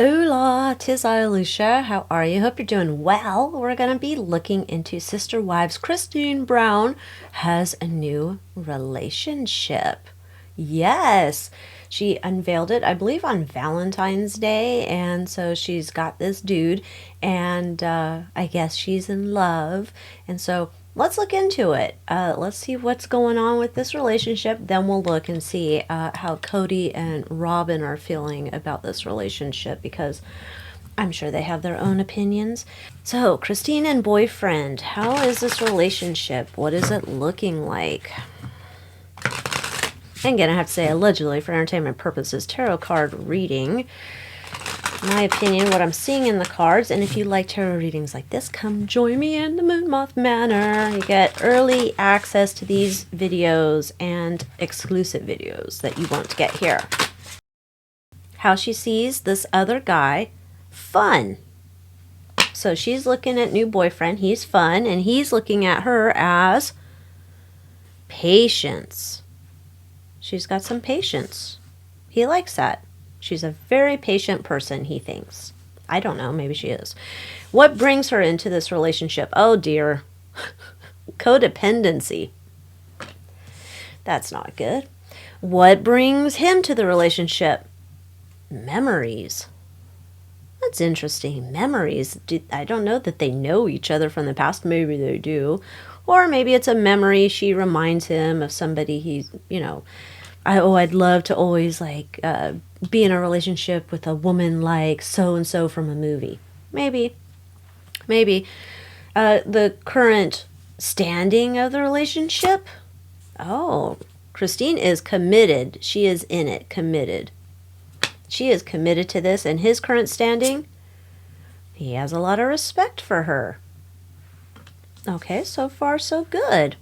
Hola, tis Alycia. How are you? Hope you're doing well. We're going to be looking into Sister Wives. Christine Brown has a new relationship. Yes, she unveiled it, I believe, on Valentine's Day. And so she's got this dude, and I guess she's in love. And so let's look into it. Let's see what's going on with this relationship. Then we'll look and see how Kody and Robyn are feeling about this relationship, because I'm sure they have their own opinions. So, Christine and boyfriend, how is this relationship? What is it looking like? And again, I have to say, allegedly, for entertainment purposes, tarot card reading. My opinion, what I'm seeing in the cards. And if you like tarot readings like this, come join me in the Moon Moth Manor. You get early access to these videos and exclusive videos that you won't get here. How she sees this other guy, fun. So she's looking at new boyfriend, he's fun, and he's looking at her as patience. She's got some patience. He likes that. She's a very patient person, he thinks. I don't know, maybe she is. What brings her into this relationship? Oh dear. Codependency. That's not good. What brings him to the relationship? Memories. That's interesting. Memories. I don't know that they know each other from the past. Maybe they do. Or maybe it's a memory. She reminds him of somebody he's, I'd love to always be in a relationship with a woman like so-and-so from a movie. Maybe. The current standing of the relationship. Oh, Christine is committed. She is in it, committed. She is committed to this, and his current standing, he has a lot of respect for her. Okay, so far so good.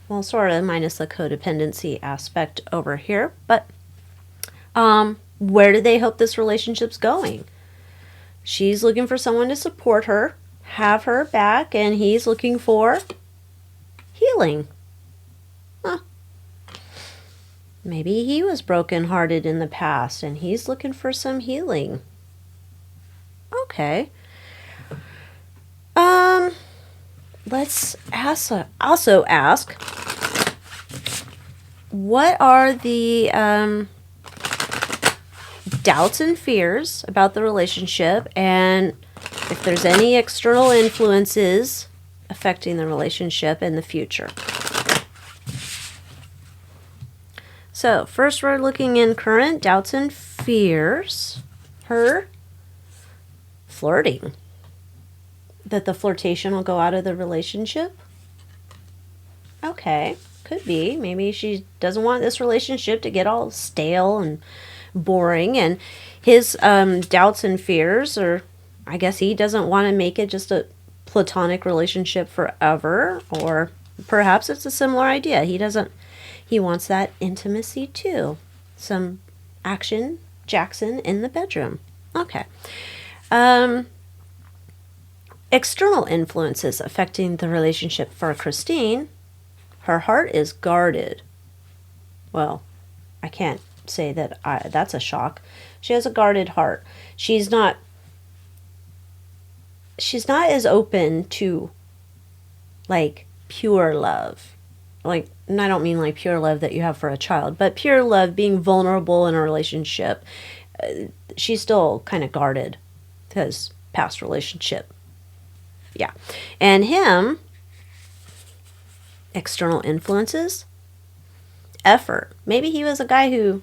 Well, sort of, minus the codependency aspect over here. But where do they hope this relationship's going? She's looking for someone to support her, have her back, and he's looking for healing. Huh. Maybe he was brokenhearted in the past, and he's looking for some healing. Okay. Let's also ask, what are the doubts and fears about the relationship, and if there's any external influences affecting the relationship in the future? So first we're looking in current doubts and fears. Her flirting. That the flirtation will go out of the relationship? Okay, could be. Maybe she doesn't want this relationship to get all stale and boring. And his doubts and fears, or I guess he doesn't want to make it just a platonic relationship forever. Or perhaps it's a similar idea. He wants that intimacy too. Some action, Jackson in the bedroom. Okay. External influences affecting the relationship for Christine. Her heart is guarded. Well, I can't say that that's a shock. She has a guarded heart. She's not as open to pure love. And I don't mean pure love that you have for a child, but pure love, being vulnerable in a relationship. She's still kind of guarded because past relationship. Yeah. And him, external influences, effort. Maybe he was a guy who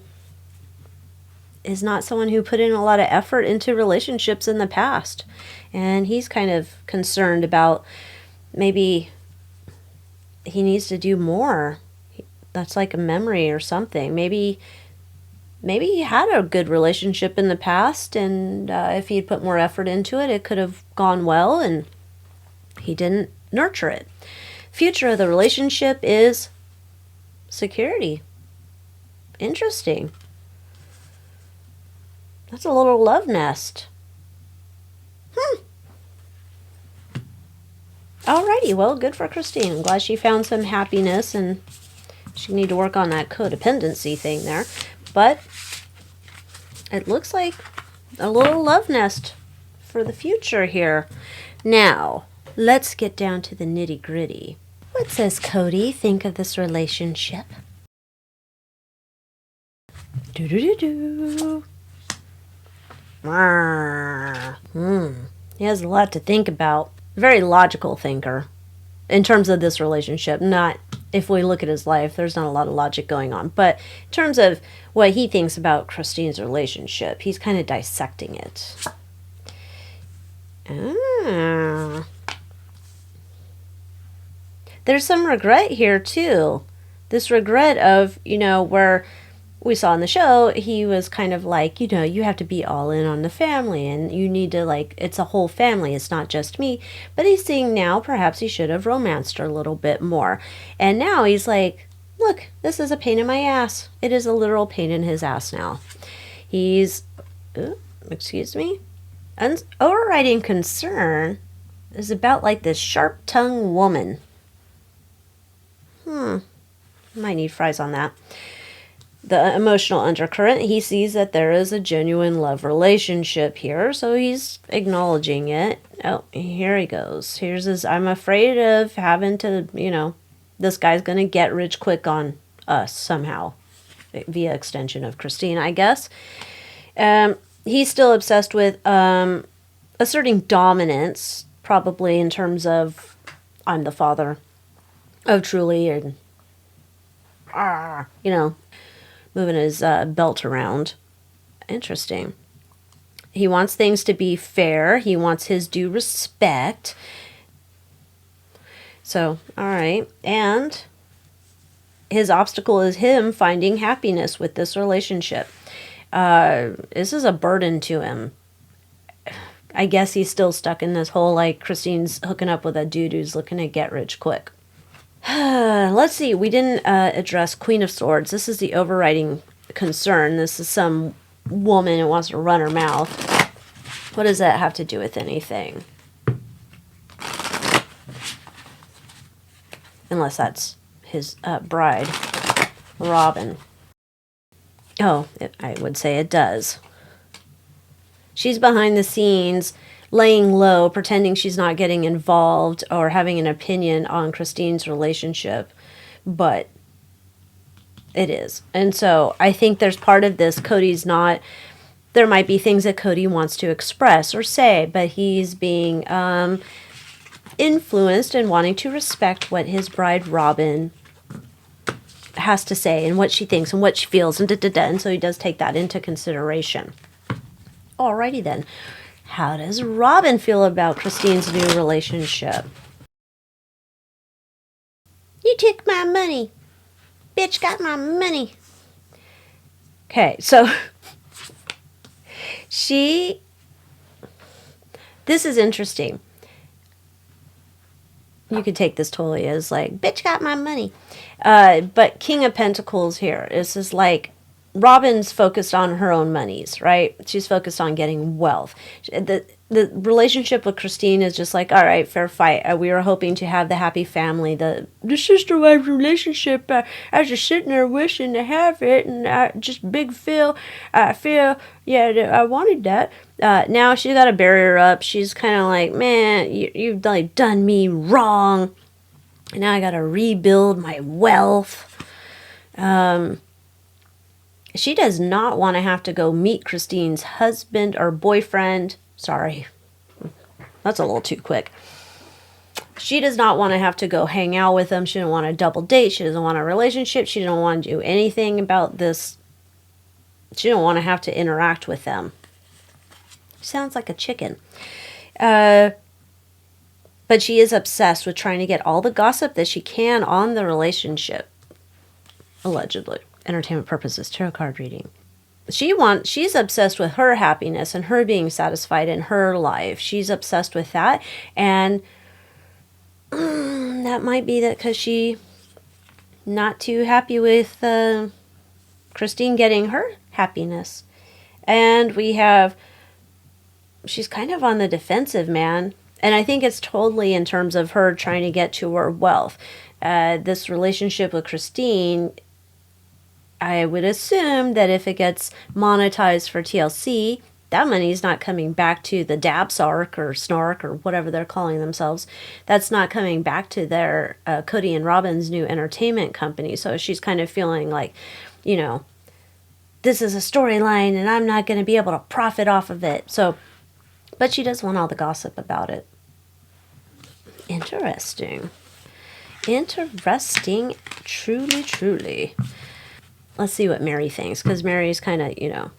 is not someone who put in a lot of effort into relationships in the past. And he's kind of concerned about maybe he needs to do more. That's like a memory or something. Maybe he had a good relationship in the past, and if he'd put more effort into it, it could have gone well, and he didn't nurture it. Future of the relationship is security. Interesting. That's a little love nest. Alrighty, well, good for Christine. I'm glad she found some happiness, and she need to work on that codependency thing there. But it looks like a little love nest for the future here. Now, let's get down to the nitty gritty. What does Kody think of this relationship? Do-do-do-do. He has a lot to think about. Very logical thinker in terms of this relationship. Not if we look at his life, there's not a lot of logic going on. But in terms of what he thinks about Christine's relationship, he's kind of dissecting it. There's some regret here, too. This regret of, where we saw in the show, he was kind of like, you have to be all in on the family and you need to, it's a whole family. It's not just me. But he's seeing now perhaps he should have romanced her a little bit more. And now he's like, look, this is a pain in my ass. It is a literal pain in his ass now. He's, overriding concern is about this sharp-tongued woman. Might need fries on that. The emotional undercurrent, he sees that there is a genuine love relationship here, so he's acknowledging it. Oh, here he goes. Here's his, I'm afraid of having to, this guy's going to get rich quick on us somehow, via extension of Christine, I guess. He's still obsessed with asserting dominance, probably in terms of, I'm the father of Truly, and, moving his belt around. Interesting. He wants things to be fair. He wants his due respect. So, all right. And his obstacle is him finding happiness with this relationship. This is a burden to him. I guess he's still stuck in this whole, Christine's hooking up with a dude who's looking to get rich quick. Let's see. We didn't address Queen of Swords. This is the overriding concern. This is some woman who wants to run her mouth. What does that have to do with anything? Unless that's his bride, Robyn. Oh, I would say it does. She's behind the scenes, laying low, pretending she's not getting involved or having an opinion on Christine's relationship, but it is. And so I think there's part of this, Kody's not, there might be things that Kody wants to express or say, but he's being influenced and wanting to respect what his bride Robyn has to say and what she thinks and what she feels and and so he does take that into consideration. Alrighty then. How does Robyn feel about Christine's new relationship? You took my money. Bitch got my money. Okay, so this is interesting. You could take this totally as bitch got my money. But King of Pentacles here is just Robyn's focused on her own monies, right? She's focused on getting wealth. The relationship with Christine is just all right, fair fight. We were hoping to have the happy family. The sister-wife relationship, I was just sitting there wishing to have it, and just big feel, I wanted that. Now she's got to bury her up. She's kind of man, you've done me wrong. And now I got to rebuild my wealth. She does not want to have to go meet Christine's husband or boyfriend. Sorry, that's a little too quick. She does not want to have to go hang out with him. She doesn't want a double date. She doesn't want a relationship. She doesn't want to do anything about this. She don't want to have to interact with them. Sounds like a chicken. But she is obsessed with trying to get all the gossip that she can on the relationship. Allegedly. Entertainment purposes, tarot card reading. She's obsessed with her happiness and her being satisfied in her life. She's obsessed with that. And that might be that because she not too happy with Christine getting her happiness. And she's kind of on the defensive, man. And I think it's totally in terms of her trying to get to her wealth. This relationship with Christine, I would assume that if it gets monetized for TLC, that money's not coming back to the Dabsark or Snark or whatever they're calling themselves. That's not coming back to their Kody and Robyn's new entertainment company. So she's kind of feeling like, you know, this is a storyline and I'm not going to be able to profit off of it. So, but she does want all the gossip about it. Interesting. Interesting. Truly, truly. Let's see what Meri thinks, because Meri's kind of, you know,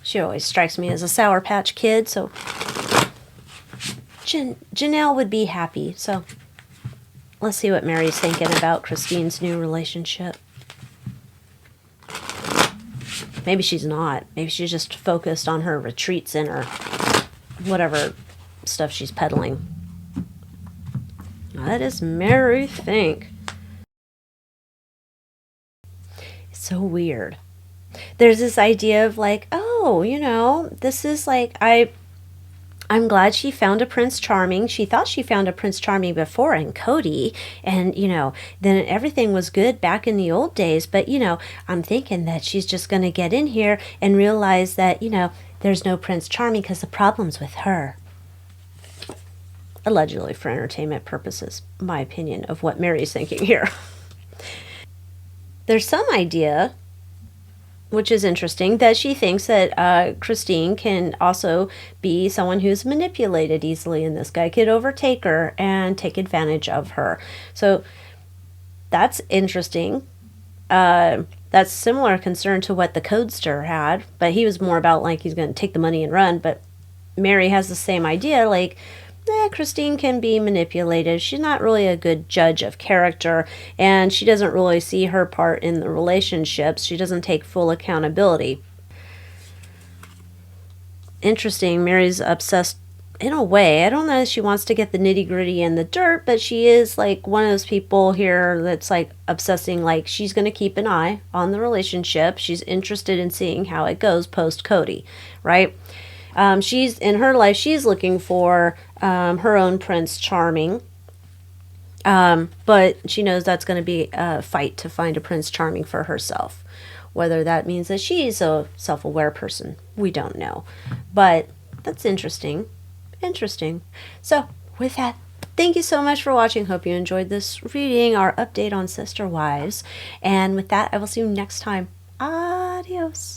she always strikes me as a Sour Patch Kid, so Janelle would be happy. So let's see what Meri's thinking about Christine's new relationship. Maybe she's not. Maybe she's just focused on her retreats and her whatever stuff she's peddling. What does Meri think? It's so weird. There's this idea of like, oh, you know, this is like, I'm glad she found a Prince Charming. She thought she found a Prince Charming before in Kody. And, you know, then everything was good back in the old days. But, you know, I'm thinking that she's just going to get in here and realize that, you know, there's no Prince Charming because the problem's with her. Allegedly for entertainment purposes, my opinion of what Meri's thinking here. There's some idea, which is interesting, that she thinks that Christine can also be someone who's manipulated easily, and this guy could overtake her and take advantage of her. So that's interesting. That's similar concern to what the Codester had, but he was more about like he's going to take the money and run. But Meri has the same idea, like, Christine can be manipulated. She's not really a good judge of character, and she doesn't really see her part in the relationships. She doesn't take full accountability. Interesting. Meri's obsessed in a way. I don't know if she wants to get the nitty-gritty in the dirt, but she is like one of those people here that's like obsessing, like she's going to keep an eye on the relationship. She's interested in seeing how it goes post Kody, right? She's in her life, she's looking for her own Prince Charming, but she knows that's going to be a fight to find a Prince Charming for herself. Whether that means that she's a self-aware person, we don't know. But that's interesting. Interesting. So with that, thank you so much for watching. Hope you enjoyed this reading, our update on Sister Wives. And with that, I will see you next time. Adios.